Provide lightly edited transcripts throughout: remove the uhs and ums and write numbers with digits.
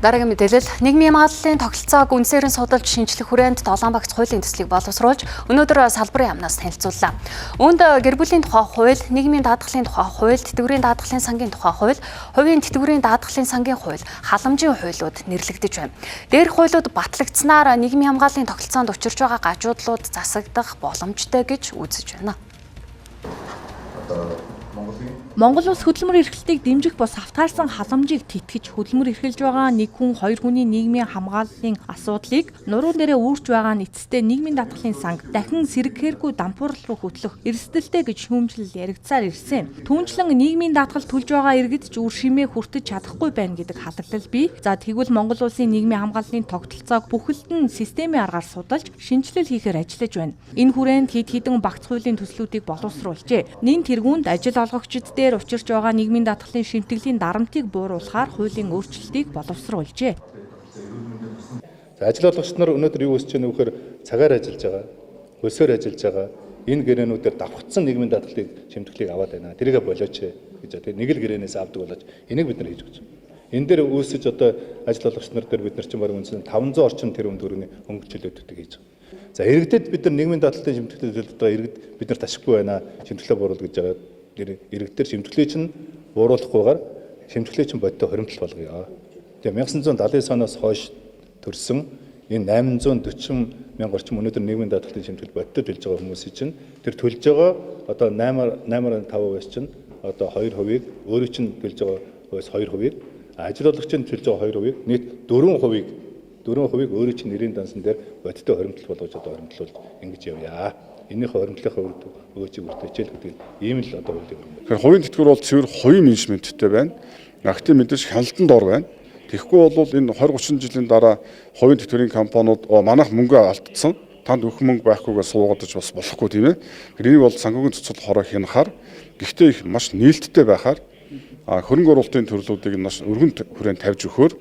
Дараагийн мэдээлэл нийгмийн хамгааллын тогтолцоог үнсээрэн судалж шинжлэх хүрээнд 7 багц хуулийн төслийг боловсруулж өнөөдөр салбарын яамнаас танилцууллаа. Үүнд гэр бүлийн тухай хууль, нийгмийн даатгалын тухай хууль, тэтгэврийн даатгалын сангийн тухай хууль, хувийн тэтгэврийн даатгалын сангийн хууль, халамжийн хуулиуд нэрлэгдэж байна. Дээрх хуулиуд батлагдсанаар нийгмийн хамгааллын тогтолцоонд учирч байгаа гажуудлууд засагдах боломжтой гэж үзэж байна. Монгол улс хөдөлмөр эрхлэлтийг дэмжих бус хавтаарсан халамжийг тэтгэж хөдөлмөр эрхэлж байгаа нэг хүн хоёр хүний нийгмийн хамгааллын асуудлыг нуруу нэрээ үүрч байгаа нь эцэстээ нийгмийн даатгалын санг дахин сэргэхээргүй дампуурал руу хөтлөх эрсдэлтэй гэж шүүмжлэл яригдсаар ирсэн. Түүнчлэн нийгмийн даатгал түлж байгаа иргэд ч үр шимээ хүртэж чадахгүй байна гэдэг халдлал бий. За тэгвэл Монгол улсын нийгмийн хамгааллын тогтолцоог бүхэлд нь системийн аргаар судалж шинжилэл хийхээр ажиллаж байна. Энэ хүрээнд хэд хэдэн багц хуулийн төслүүдийг боловсруулжээ. Нин тэргуунд ажил олгогчид дээр учирч байгаа нийгмийн даатгалын шимтгэлийн дарамтыг бууруулахаар хуулийн өөрчлөлтийг боловсруулжээ. Ажил олгогчид нар өнөөдөр юу хийж байгаа вэ гэхээр цагаар ажиллаж байгаа, хөлсөөр ажиллаж байгаа энэ гэрээнүүдээр давхцсан нийгмийн даатгалыг шимтгэлийг аваад байна. Тэрийгэ болооч гэж одоо нэг л гэрээнээс авдаг болооч энийг бид нар хийж өгч байна. Энэ дээр үүсэж одоо ажил олгогчид нар дээр бид нар чинь баруун үнсэн 500 орчим тэрбум төгрөгийн хөнгөлөлтүүдийг хийж байгаа. За иргэдэд бид нар нийгмийн даатгалын шимтгэлийг төлөвлөж байгаа иргэд бид нарт ашиггүй байна. Шимтгэлээ бууруул гэж байгаа. Иргэдээр шимтгэлээ чинь бууруулахгүйгээр шимтгэлээ чинь бодтой хоримтлал болгоё. Тэгээ 1970 оноос хойш төрсэн энэ 840 мянга орчим өнөөдөр нийгмийн даатгалын шимтгэл бодтой төлж байгаа хүмүүсийн чинь тэр төлж байгаа одоо 8.5% чинь одоо 2%-ийг өөрөө чинь төлж байгаагаас 2%-ийг ажил олгогчийн төлж байгаа 2%-ийг нийт 4% өөрөө чинь нэрийн дансан дээр бодтой хоримтлал болгож одоо хоримтлуулж ингэж явъя. Энийхээ хоримтлалынхаа өгөөчийг үргэлжлэл гэдэг ийм л одоо үйл явдал. Тэгэхээр хувийн тэтгэвэр бол цэвэр хувийн менежменттэй байна. Актив мэдээж хяналтанд ор байна. Тэгэхгүй бол энэ 20-30 жилийн дараа хувийн тэтгэврийн компаниуд манайх мөнгө алдсан. Танд өгөх мөнгө байхгүйгээр суугадаж бас болохгүй тийм ээ. Энийг бол санхүүгийн цэцэл хороо хянахаар гэхдээ их маш нээлттэй байхаар хөрөнгө оруулалтын төрлүүдийг маш өргөн хүрээнд тавьж өгөхөөр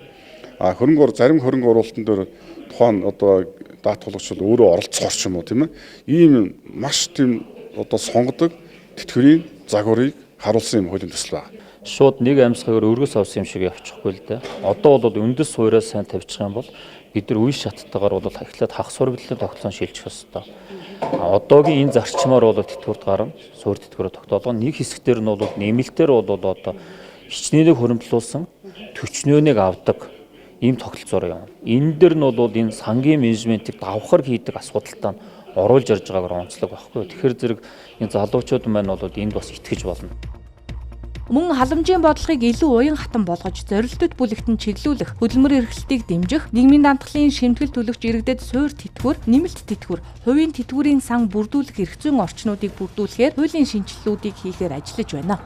зарим хөрөнгө оруулалтын дээр тухайн одоо даатгалагч бол өөрөө оролцохоор ч юм уу тийм ээ. Ийм маш тийм одоо сонгодог тэтгэврийн загварыг харуулсан юм хуулийн төсөл байна. Шууд нэг амьсгаар өргөс авсан юм шиг явчихгүй л дээ. Одоо бол үндэс суурьаа сайн тавьчих юм бол бид нар үе шаттайгаар бол эхлээд хагас сурвалжлалын тогтолцоон шилжих ёстой. Одоогийн энэ зарчмаар бол тэтгэврт гарна, суурь тэтгэврээр тогтоолгоо нэг хэсгээр нь бол нэмэлтээр бол одоо хичнээн хуримтлуулсан төчнөөнийг авдаг ийм тогтолцоор явна. Энэ дээр нь бол энэ сангийн менежментийг давхар хийдэг асуудалтай нь оруулж ирж байгаагаар онцлог байхгүй. Тэгэхээр зэрэг энэ залуучууд маань бол энд бас итгэж болно. Мөн халамжийн бодлогыг илүү уян хатан болгож зорилттой бүлэгтэн чиглүүлэх, хөдөлмөр эрхлэлтийг дэмжих, нийгмийн даатгалын шимтгэл төлөвч иргэдэд суурь тэтгэвэр, нэмэлт тэтгэвэр, хувийн тэтгэврийн сан бүрдүүлэх эрх зүйн орчнуудыг бүрдүүлэхээр хуулийн шинжилэлүүдийг хийхээр ажиллаж байна.